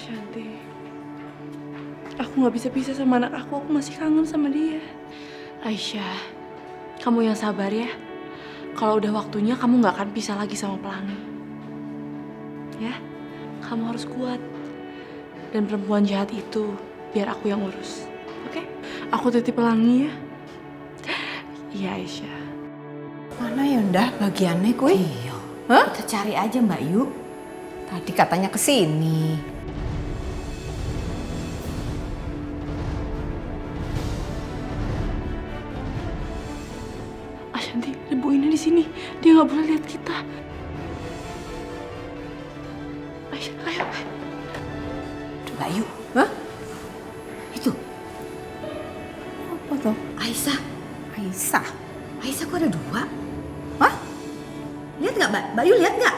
Shanti, aku nggak bisa pisah sama anak aku masih kangen sama dia. Aisyah, kamu yang sabar ya. Kalau udah waktunya kamu nggak akan pisah lagi sama Pelangi. Ya, kamu harus kuat. Dan perempuan jahat itu biar aku yang urus, oke? Aku titip Pelangi ya. Iya Aisyah. Mana ya ndah bagiannya kue? Iya. Hah? Kita cari aja Mbak Yu. Tadi katanya kesini. Ashanti, ada Bu Ina di sini. Dia nggak boleh lihat kita. Aisyah, ayo. Mbak Yu, Hah? itu Apa tuh? Aisyah. Aisyah. Aisyah kok ada dua? Hah? Lihat nggak Mbak Yu, lihat nggak?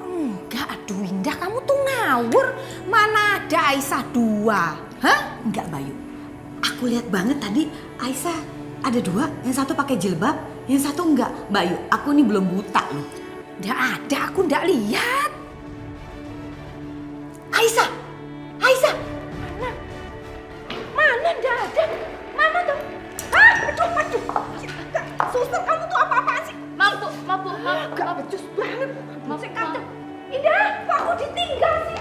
Enggak, aduh Indah, kamu tuh ngawur. Mana ada Aisyah dua? Hah? Enggak Mbak Yu. Aku lihat banget tadi Aisyah ada dua. Yang satu pakai jilbab, yang satu enggak. Mbak Yu, aku nih belum buta loh. Nggak ada, aku nggak lihat. Aisyah! Aisyah! Mana nggak ada? Mana tuh? Hah? Aduh. Suster, kamu tuh apa-apaan sih? Maaf Bu. Gak becus banget. Maaf, Saya maaf. kacau. Indah, kok aku ditinggal sih?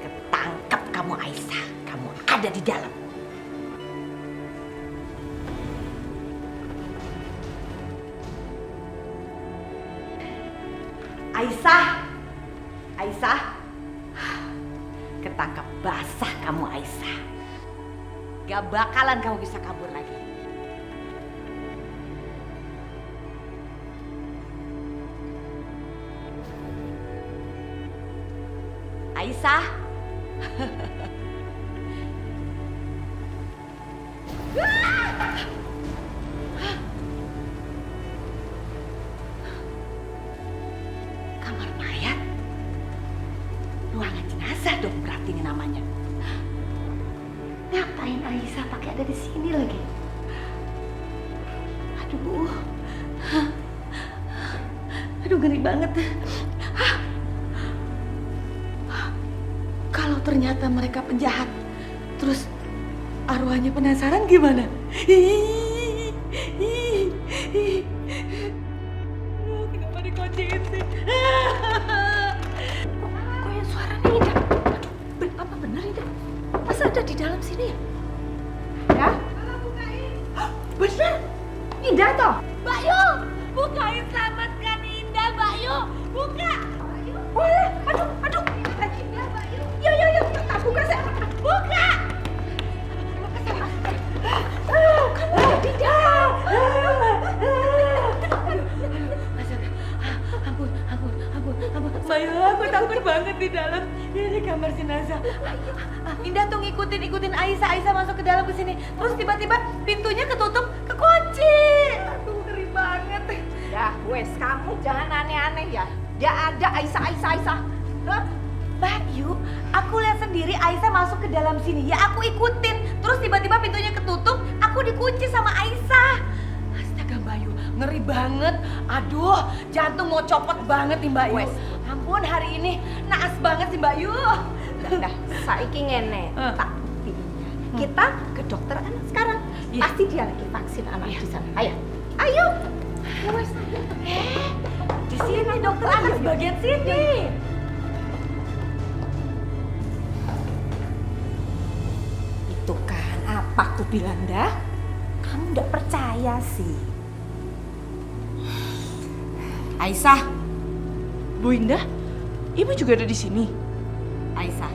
Ketangkep kamu Aisyah. Kamu ada di dalam. Aisyah. Aisyah. Ketangkep basah kamu Aisyah. Gak bakalan kamu bisa kabur lagi. Aisyah. Kamar mayat? Ruangan jenazah dong berarti ini namanya. Ngapain Aisyah pakai ada di sini lagi? Aduh. Aduh ngeri banget. Kalau ternyata mereka penjahat, terus arwahnya penasaran gimana? Kenapa dikunciin sih? Kok yang suaranya Indah? Aduh, apa benar Indah? Masa ada di dalam sini ya? Ya? Benar! Indah toh? Mbak Yu, bukain, selamatkan Indah, Mbak Yu, buka. Boleh, aduh. Indah, Mbak Yu, Yuk, tak buka saya. buka. Kamu ada di dalam. Ampun. Mbak Yu, aku takut banget di dalam. Ini kamar jenazah. Indah tuh ngikutin Aisyah masuk ke dalam ke sini. Terus tiba-tiba pintunya ketutup, kekunci. Aduh, ngeri banget. Ya, wes kamu jangan aneh-aneh ya. Dia ada Aisyah. Hah? Mbak Yu, aku lihat sendiri Aisyah masuk ke dalam sini. Ya aku ikutin. Terus tiba-tiba pintunya ketutup, aku dikunci sama Aisyah. Astaga Mbak Yu, ngeri banget. Aduh, jantung mau copot banget nih Mbak Yu. Wes. Ampun, hari ini naas banget sih Mbak Yu. Dah, saiki ngene. Tak buktiin. Kita ke dokter anak sekarang. Iya. Pasti dia lagi vaksin anak di sana. Ayo. Ya wes. Di sini dokter anak bagian sini. Itu kan apa aku bilang dah? Kamu nggak percaya sih. Aisyah, Bu Indah, Ibu juga ada di sini. Aisyah,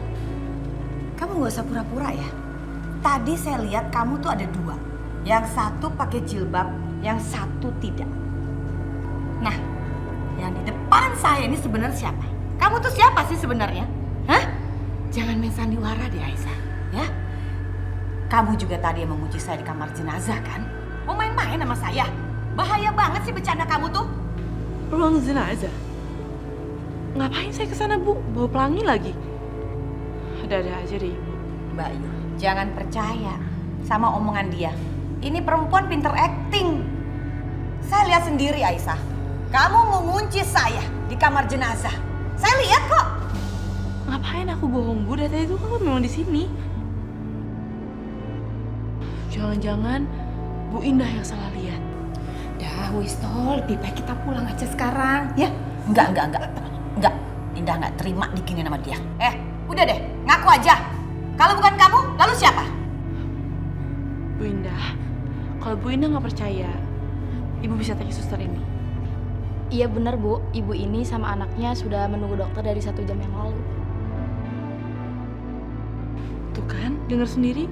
kamu nggak usah pura-pura ya. Tadi saya lihat kamu tuh ada dua. Yang satu pakai jilbab, yang satu tidak. Nah, yang di depan saya ini sebenarnya siapa? Kamu tuh siapa sih sebenarnya? Hah? Jangan main sandiwara deh Aisyah, ya. Kamu juga tadi yang menguji saya di kamar jenazah kan? Mau main-main sama saya? Bahaya banget sih bercanda kamu tuh. Ruang jenazah. Ngapain saya ke sana, Bu? Bawa Pelangi lagi. Ada-ada aja deh, Ibu. Mbak Yu, jangan percaya. sama omongan dia. Ini perempuan pinter acting. Saya lihat sendiri Aisyah. Kamu mengunci saya di kamar jenazah. Saya lihat kok. Ngapain aku bohong, Bu? Dari tadi itu kan memang di sini. Jangan-jangan Bu Indah yang salah lihat. Dah, Wisnol, lebih baik kita pulang aja sekarang, ya? Enggak. Indah nggak terima diginiin sama dia. Udah deh, ngaku aja. Kalau bukan kamu, lalu siapa? Bu Indah, kalau Bu Indah nggak percaya, Ibu bisa tanya suster ini. Iya benar Bu, ibu ini sama anaknya sudah menunggu dokter dari 1 jam yang lalu. Tuh kan, dengar sendiri.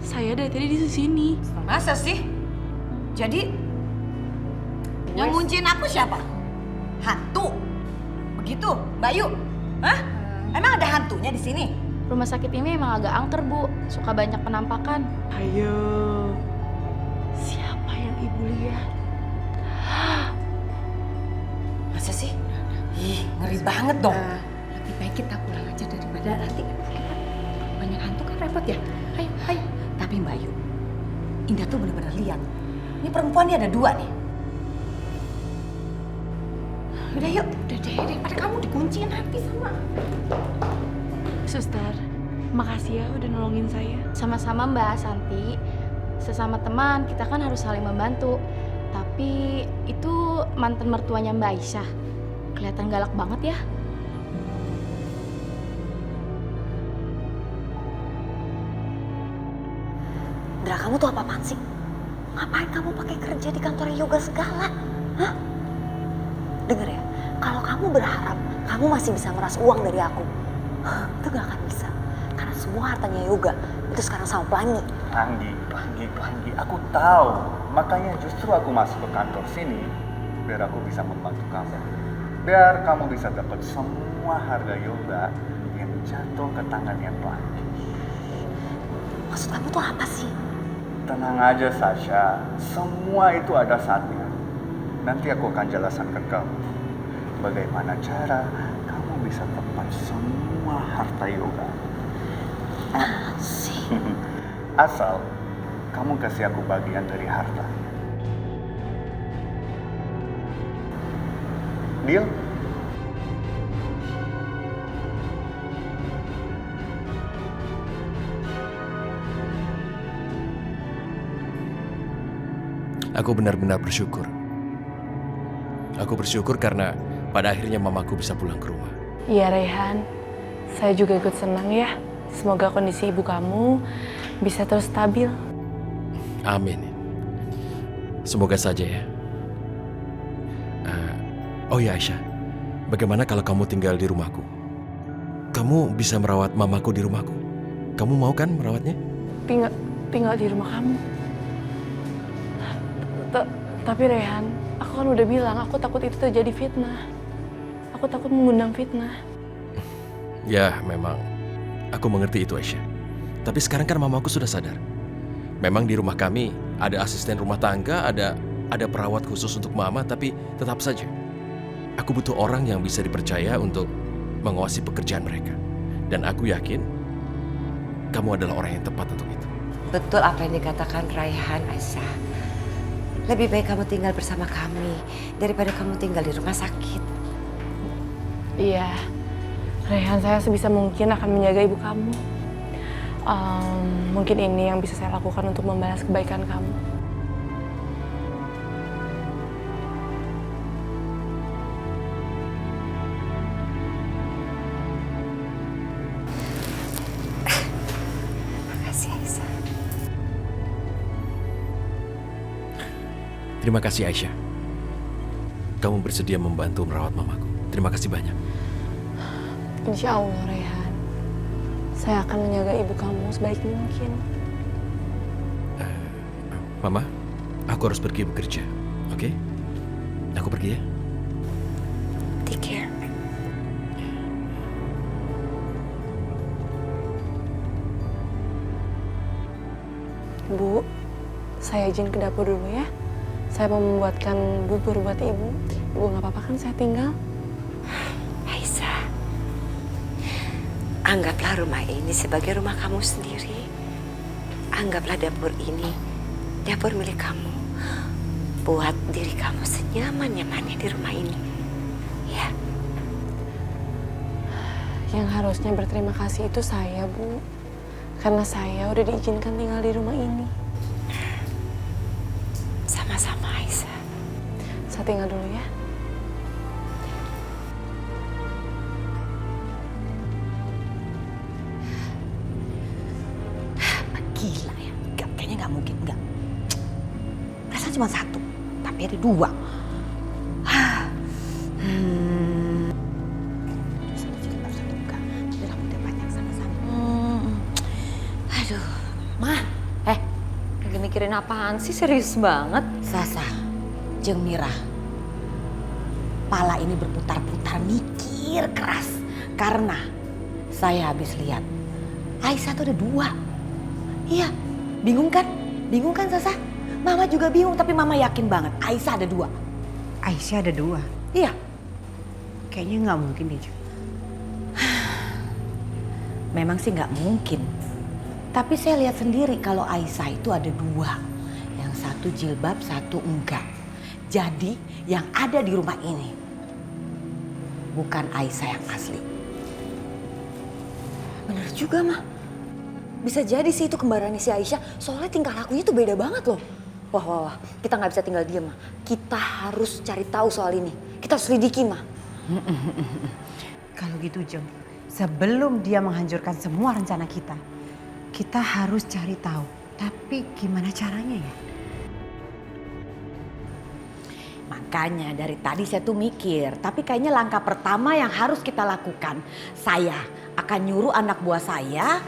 Saya dari tadi di sini. Masa sih? Jadi yang ngunciin aku siapa? Hantu? Begitu, Mbak Yu? Hah? Emang ada hantunya di sini? Rumah sakit ini emang agak angker Bu, suka banyak penampakan. Ayo, siapa yang Ibu lihat? Masa sih? Ih, ngeri banget dong. Lebih baik kita pulang aja daripada nanti banyak hantu kan repot ya. Ayo. Tapi Mbak Yu, Indah tuh bener-bener lihat. Ini perempuan dia ada 2 nih. Udah yuk. Udah deh, daripada kamu dikunciin nanti sama. Suster, makasih ya udah nolongin saya. Sama-sama Mbak Santi, sesama teman kita kan harus saling membantu. Tapi itu mantan mertuanya Mbak Aisyah, kelihatan galak banget ya. Dra, kamu tuh apa-apaan sih? Ngapain kamu pakai kerja di kantor yoga segala? Hah? Dengar ya, kalau kamu berharap kamu masih bisa meras uang dari aku, itu gak akan bisa. Karena semua hartanya yoga itu sekarang sama Pelangi. Pelangi, aku tahu. Makanya justru aku masuk ke kantor sini biar aku bisa membantu kamu. Biar kamu bisa dapat semua harga yoga yang jatuh ke tangannya Pelangi. Maksud kamu tuh apa sih? Tenang aja Sasha, semua itu ada saatnya. Nanti aku akan jelaskan ke kamu bagaimana cara kamu bisa dapat semua harta yoga. Sih. Asal kamu kasih aku bagian dari harta. Deal? Aku benar-benar bersyukur. Aku bersyukur karena pada akhirnya mamaku bisa pulang ke rumah. Iya Raihan, saya juga ikut senang ya. Semoga kondisi ibu kamu bisa terus stabil. Amin. Semoga saja ya. Oh ya Aisyah, bagaimana kalau kamu tinggal di rumahku? Kamu bisa merawat mamaku di rumahku. Kamu mau kan merawatnya? Tinggal di rumah kamu. Tapi Rehan, aku kan udah bilang aku takut itu terjadi fitnah. Aku takut mengundang fitnah. Ya memang, aku mengerti itu Aisyah. Tapi sekarang kan mamaku sudah sadar. Memang di rumah kami ada asisten rumah tangga, ada perawat khusus untuk mama, tapi tetap saja aku butuh orang yang bisa dipercaya untuk mengawasi pekerjaan mereka. Dan aku yakin kamu adalah orang yang tepat untuk itu. Betul apa yang dikatakan Raihan, Aisyah. Lebih baik kamu tinggal bersama kami daripada kamu tinggal di rumah sakit. Iya, Rehan, saya sebisa mungkin akan menjaga ibu kamu. Mungkin ini yang bisa saya lakukan untuk membalas kebaikan kamu. Makasih, Aisyah. Terima kasih Aisyah. Kamu bersedia membantu merawat mamaku. Terima kasih banyak. Insya Allah, Rehan. Saya akan menjaga ibu kamu sebaik mungkin. Mama, aku harus pergi bekerja. Oke? Aku pergi ya. Take care. Bu, saya izin ke dapur dulu ya. Saya mau membuatkan bubur buat ibu. Ibu nggak apa-apa kan saya tinggal? Aisyah, anggaplah rumah ini sebagai rumah kamu sendiri. anggaplah dapur ini dapur milik kamu. Buat diri kamu senyaman-nyamannya di rumah ini. Ya. Yang harusnya berterima kasih itu saya, Bu. Karena saya udah diizinkan tinggal di rumah ini. Sama-sama, Aisyah. Saya tinggal dulu ya. Gila ya, kayaknya nggak mungkin, nggak. Perasaan cuma satu, tapi ada dua. Satu jilbab, satu enggak. Jadi rambutnya panjang sama-sama. Aduh, Mah. Lagi mikirin apaan sih? Serius banget. Sasa, Jeung Mira, pala ini berputar-putar mikir keras. Karena saya habis lihat, Aisyah tuh ada dua. Iya, bingung kan? Bingung kan Sasa? Mama juga bingung, tapi Mama yakin banget Aisyah ada dua. Aisyah ada dua. Iya. Kayaknya nggak mungkin deh, Jeng. Memang sih nggak mungkin. Tapi saya lihat sendiri kalau Aisyah itu ada dua. Yang satu jilbab, satu enggak. Jadi yang ada di rumah ini bukan Aisyah yang asli. Bener juga, Mah. Bisa jadi sih itu kembarannya si Aisyah. Soalnya tingkah lakunya tuh beda banget loh. Wah. Kita nggak bisa tinggal diam, Mah. Kita harus cari tahu soal ini. Kita harus lidiki, Mah. Kalau gitu, Jeng, sebelum dia menghancurkan semua rencana kita harus cari tahu. Tapi gimana caranya ya? Makanya dari tadi saya tuh mikir, tapi kayaknya langkah pertama yang harus kita lakukan, saya akan nyuruh anak buah saya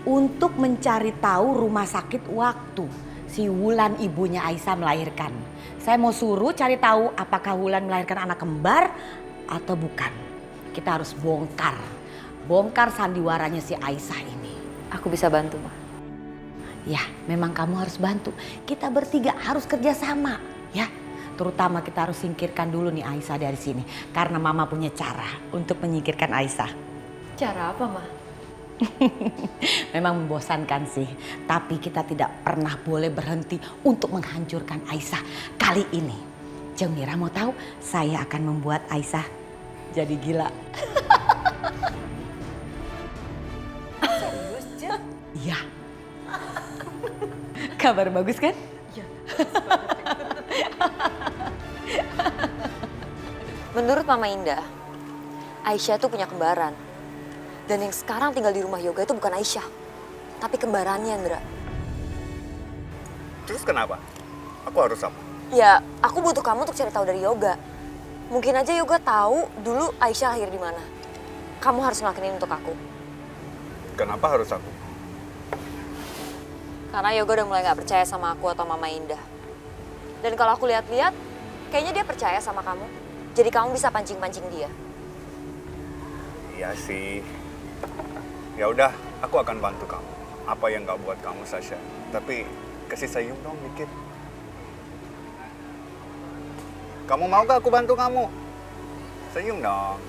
untuk mencari tahu rumah sakit waktu si Wulan ibunya Aisyah melahirkan. Saya mau suruh cari tahu apakah Wulan melahirkan anak kembar atau bukan. Kita harus bongkar sandiwaranya si Aisyah ini. Aku bisa bantu, Mah. Ya, memang kamu harus bantu. Kita bertiga harus kerjasama, ya. Terutama kita harus singkirkan dulu nih Aisyah dari sini. Karena Mama punya cara untuk menyingkirkan Aisyah. Cara apa, Mah? Memang membosankan sih. Tapi kita tidak pernah boleh berhenti untuk menghancurkan Aisyah. Kali ini, Jeung Mira mau tahu, saya akan membuat Aisyah jadi gila. Serius, Jeung? Iya. Kabar bagus kan? Menurut Mama Indah, Aisyah tuh punya kembaran. Dan yang sekarang tinggal di rumah Yoga itu bukan Aisyah, tapi kembarannya, Indra. Terus kenapa? Aku harus apa? Ya, aku butuh kamu untuk cari tahu dari Yoga. Mungkin aja Yoga tahu dulu Aisyah lahir di mana. Kamu harus ngelakuin ini untuk aku. Kenapa harus aku? Karena Yoga udah mulai gak percaya sama aku atau Mama Indah. Dan kalau aku lihat-lihat, kayaknya dia percaya sama kamu. Jadi kamu bisa pancing-pancing dia. Iya sih. Ya udah, aku akan bantu kamu. Apa yang gak buat kamu, Sasha. Tapi kasih senyum dong dikit. Kamu mau gak aku bantu kamu? Senyum dong.